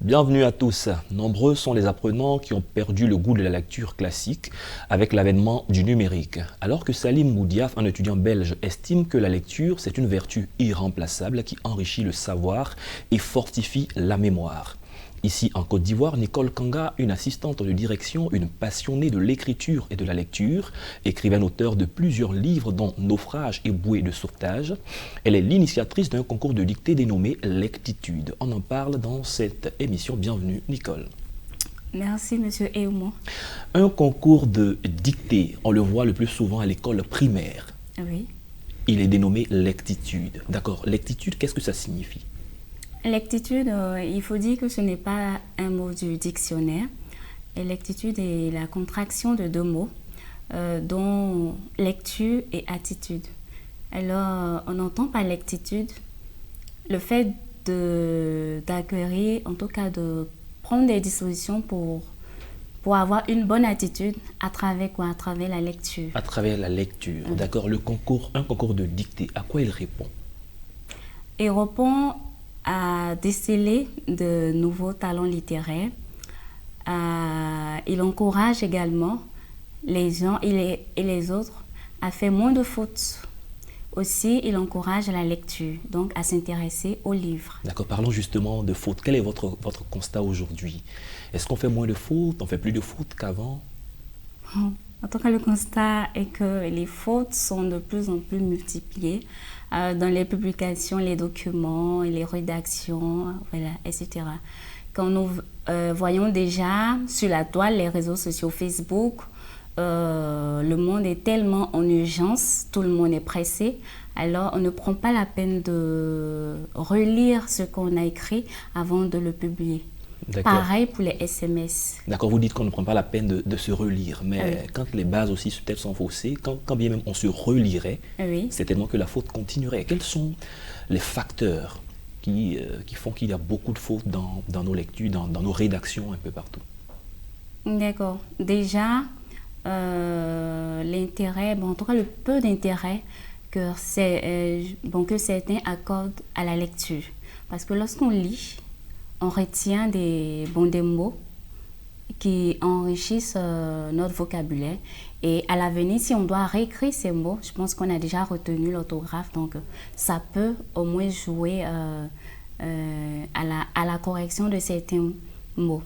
Bienvenue à tous. Nombreux sont les apprenants qui ont perdu le goût de la lecture classique avec l'avènement du numérique. Alors que Salim Moudiaf, un étudiant belge, estime que la lecture, c'est une vertu irremplaçable qui enrichit le savoir et fortifie la mémoire. Ici en Côte d'Ivoire, Nicole Kanga, une assistante de direction, une passionnée de l'écriture et de la lecture, écrivaine auteure de plusieurs livres dont Naufrage et Bouée de sauvetage. Elle est l'initiatrice d'un concours de dictée dénommé Lectitude. On en parle dans cette émission. Bienvenue Nicole. Merci Monsieur Eumon. Un concours de dictée, on le voit le plus souvent à l'école primaire. Oui. Il est dénommé Lectitude. D'accord, Lectitude, qu'est-ce que ça signifie? Lectitude, il faut dire que ce n'est pas un mot du dictionnaire. Et lectitude est la contraction de deux mots, dont lecture et attitude. Alors, on entend par lectitude le fait d'acquérir, en tout cas de prendre des dispositions pour avoir une bonne attitude à travers quoi? À travers la lecture. À travers la lecture, d'accord. Un concours de dictée, à quoi il répond? Il répond à déceler de nouveaux talents littéraires. Il encourage également les gens et les autres à faire moins de fautes. Aussi, il encourage la lecture, donc à s'intéresser aux livres. D'accord, parlons justement de fautes. Quel est votre constat aujourd'hui? Est-ce qu'on fait moins de fautes? On fait plus de fautes qu'avant? En tout cas, le constat est que les fautes sont de plus en plus multipliées dans les publications, les documents, les rédactions, voilà, etc. Quand nous voyons déjà sur la toile les réseaux sociaux Facebook, le monde est tellement en urgence, tout le monde est pressé, alors on ne prend pas la peine de relire ce qu'on a écrit avant de le publier. Pareil pour les SMS. D'accord, vous dites qu'on ne prend pas la peine de se relire, mais quand les bases aussi peut-être sont faussées, quand bien même on se relirait, c'est tellement que la faute continuerait. Quels sont les facteurs qui font qu'il y a beaucoup de fautes dans nos lectures, dans nos rédactions un peu partout? D'accord. Déjà, l'intérêt, en tout cas le peu d'intérêt que certains accordent à la lecture. Parce que lorsqu'on lit, on retient des mots qui enrichissent notre vocabulaire. Et à l'avenir, si on doit réécrire ces mots, je pense qu'on a déjà retenu l'orthographe. Donc, ça peut au moins jouer à la correction de certains mots.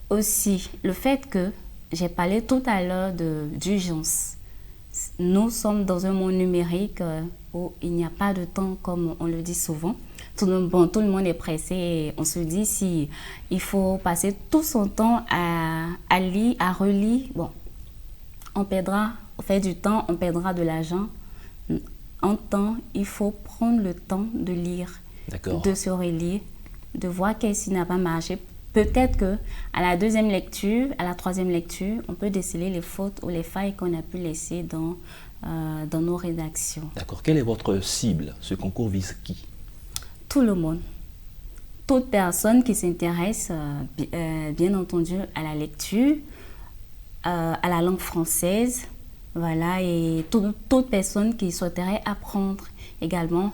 Aussi, le fait que j'ai parlé tout à l'heure d'urgence. Nous sommes dans un monde numérique où il n'y a pas de temps, comme on le dit souvent. Tout le monde est pressé et on se dit si il faut passer tout son temps à lire, à relire, on perdra, au fait du temps, on perdra de l'argent. En temps, il faut prendre le temps de lire, de se relire, de voir qu'est-ce qui n'a pas marché. Peut-être qu'à la deuxième lecture, à la troisième lecture, on peut déceler les fautes ou les failles qu'on a pu laisser dans nos rédactions. D'accord. Quelle est votre cible? Ce concours vise qui? Tout le monde. Toute personne qui s'intéresse, bien entendu, à la lecture, à la langue française, voilà, et toute personne qui souhaiterait apprendre également,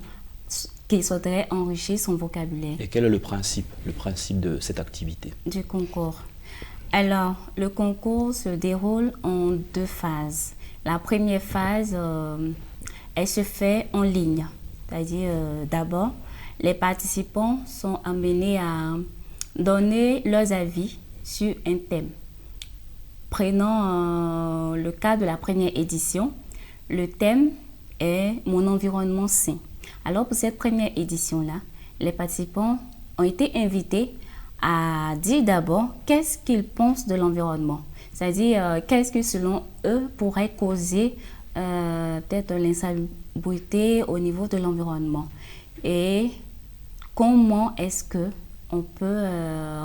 qui souhaiterait enrichir son vocabulaire. Et quel est le principe de cette activité? Du concours. Alors, le concours se déroule en deux phases. La première phase, elle se fait en ligne. C'est-à-dire, d'abord, les participants sont amenés à donner leurs avis sur un thème. Prenons le cas de la première édition. Le thème est « Mon environnement sain ». Alors, pour cette première édition-là, les participants ont été invités à dire d'abord qu'est-ce qu'ils pensent de l'environnement. C'est-à-dire, qu'est-ce que selon eux pourrait causer peut-être l'insalubrité au niveau de l'environnement. Et comment est-ce qu'on peut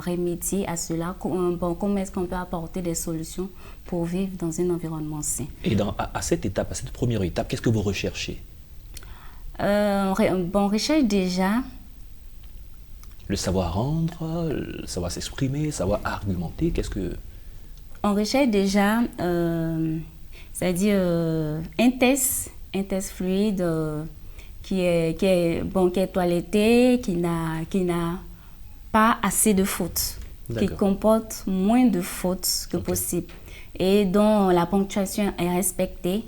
remédier à cela? Comment est-ce qu'on peut apporter des solutions pour vivre dans un environnement sain? Et à cette étape, à cette première étape, qu'est-ce que vous recherchez? On recherche déjà le savoir-rendre, le savoir s'exprimer, savoir argumenter. On recherche déjà, c'est-à-dire un test fluide qui est toiletté, qui n'a pas assez de fautes, qui comportent moins de fautes que possible et dont la ponctuation est respectée.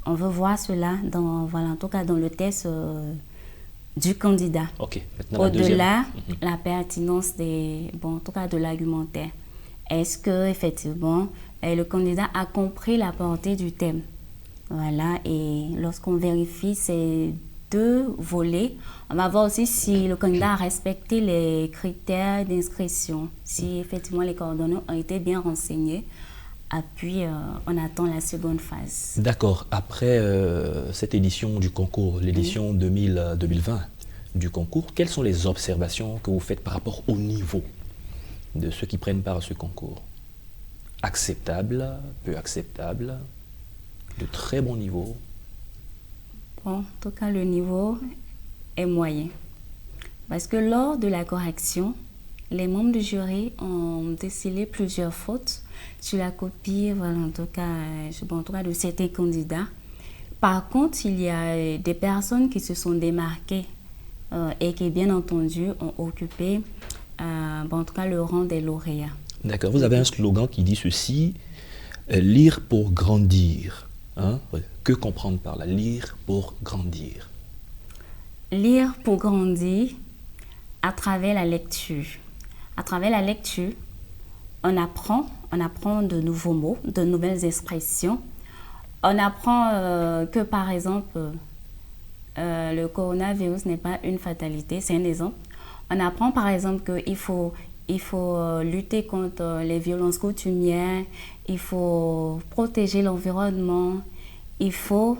On veut voir cela en tout cas dans le test du candidat. Au-delà, la pertinence en tout cas de l'argumentaire. Est-ce que effectivement le candidat a compris la portée du thème? Voilà, et lorsqu'on vérifie ces deux volets, on va voir aussi si le candidat a respecté les critères d'inscription, si effectivement les coordonnées ont été bien renseignées. Et puis, on attend la seconde phase. D'accord. Après cette édition du concours, l'édition 2020 du concours, quelles sont les observations que vous faites par rapport au niveau de ceux qui prennent part à ce concours? Acceptable, peu acceptable, de très bon niveau? Bon, en tout cas, le niveau est moyen. Parce que lors de la correction, les membres du jury ont décelé plusieurs fautes sur la copie, en tout cas de certains candidats. Par contre, il y a des personnes qui se sont démarquées et qui, bien entendu, ont occupé en tout cas le rang des lauréats. D'accord. Vous avez un slogan qui dit ceci, lire pour grandir. Hein? Que comprendre par là? Lire pour grandir. Lire pour grandir à travers la lecture. À travers la lecture, on apprend de nouveaux mots, de nouvelles expressions. On apprend que, par exemple, le coronavirus n'est pas une fatalité, c'est un exemple. On apprend, par exemple, qu'il faut lutter contre les violences coutumières, il faut protéger l'environnement, il faut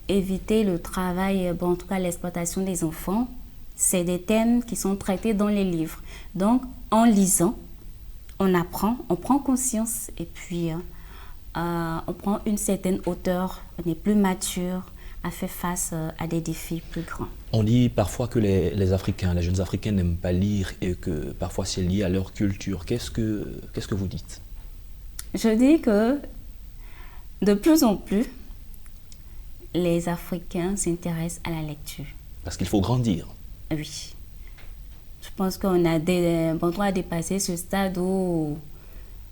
éviter le travail, en tout cas l'exploitation des enfants. C'est des thèmes qui sont traités dans les livres. Donc, en lisant, on apprend, on prend conscience et puis on prend une certaine hauteur, on est plus mature à faire face à des défis plus grands. On dit parfois que les Africains, les jeunes Africains n'aiment pas lire et que parfois c'est lié à leur culture. Qu'est-ce que vous dites? Je dis que de plus en plus, les Africains s'intéressent à la lecture. Parce qu'il faut grandir. Oui. Je pense qu'on a dépassé ce stade où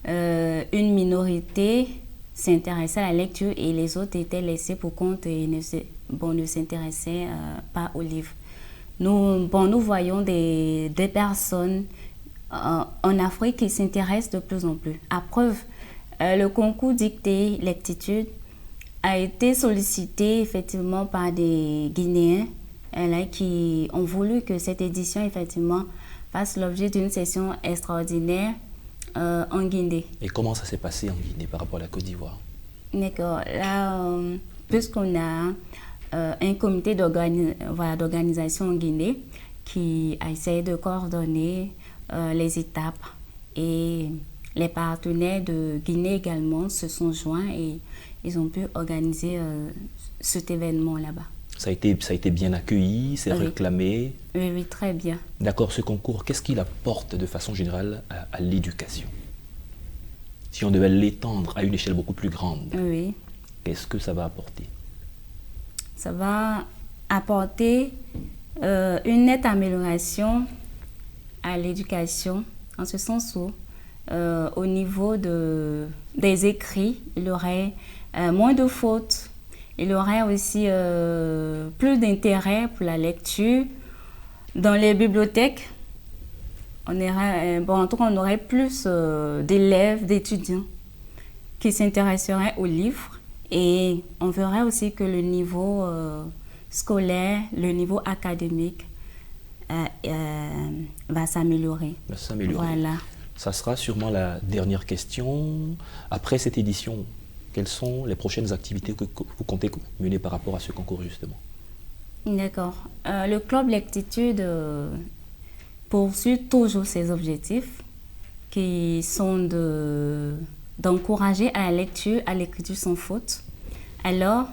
une minorité s'intéressait à la lecture et les autres étaient laissés pour compte et ne s'intéressaient pas aux livres. Nous voyons des personnes en Afrique qui s'intéressent de plus en plus. À preuve, le concours dictée lectitude a été sollicité effectivement par des Guinéens qui ont voulu que cette édition effectivement fasse l'objet d'une session extraordinaire en Guinée. Et comment ça s'est passé en Guinée par rapport à la Côte d'Ivoire? D'accord. Là, puisqu'on a un comité d'organisation en Guinée qui a essayé de coordonner les étapes et les partenaires de Guinée également se sont joints et ils ont pu organiser cet événement là-bas. Ça a été bien accueilli, c'est réclamé? Oui, très bien. D'accord, ce concours, qu'est-ce qu'il apporte de façon générale à l'éducation? Si on devait l'étendre à une échelle beaucoup plus grande, qu'est-ce que ça va apporter? Ça va apporter une nette amélioration à l'éducation, en ce sens où au niveau des écrits, il y aurait moins de fautes. Il y aurait aussi plus d'intérêt pour la lecture. Dans les bibliothèques, on aurait plus d'élèves, d'étudiants qui s'intéresseraient aux livres. Et on verrait aussi que le niveau scolaire, le niveau académique va s'améliorer. Voilà. Ça sera sûrement la dernière question. Après cette édition, quelles sont les prochaines activités que vous comptez mener par rapport à ce concours, justement? D'accord. Le Club Lectitude poursuit toujours ses objectifs qui sont d'encourager à la lecture, à l'écriture sans faute. Alors,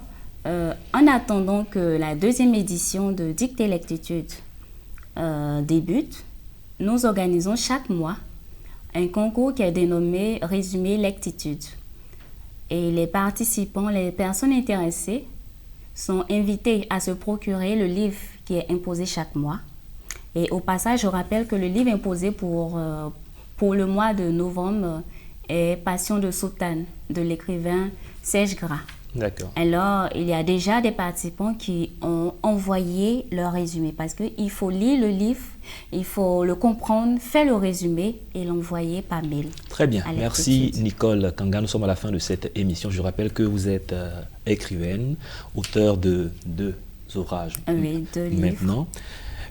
en attendant que la deuxième édition de Dictée Lectitude débute, nous organisons chaque mois un concours qui est dénommé Résumé Lectitude. Et les participants, les personnes intéressées sont invités à se procurer le livre qui est imposé chaque mois. Et au passage, je rappelle que le livre imposé pour le mois de novembre est Passion de Soutane de l'écrivain Serge Gras. D'accord. Alors, il y a déjà des participants qui ont envoyé leur résumé parce qu'il faut lire le livre, il faut le comprendre, faire le résumé et l'envoyer par mail. Très bien. Merci Nicole Kanga. Nous sommes à la fin de cette émission. Je rappelle que vous êtes écrivaine, auteure de deux ouvrages. Oui, 2 livres. Maintenant.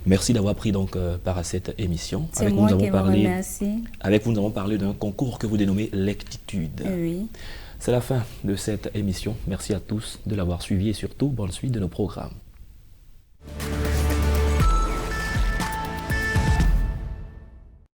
Merci d'avoir pris donc part à cette émission. C'est moi qui vous remercie. Avec vous, nous avons parlé d'un concours que vous dénommez Lectitude. Oui. C'est la fin de cette émission. Merci à tous de l'avoir suivi et surtout, bonne suite de nos programmes.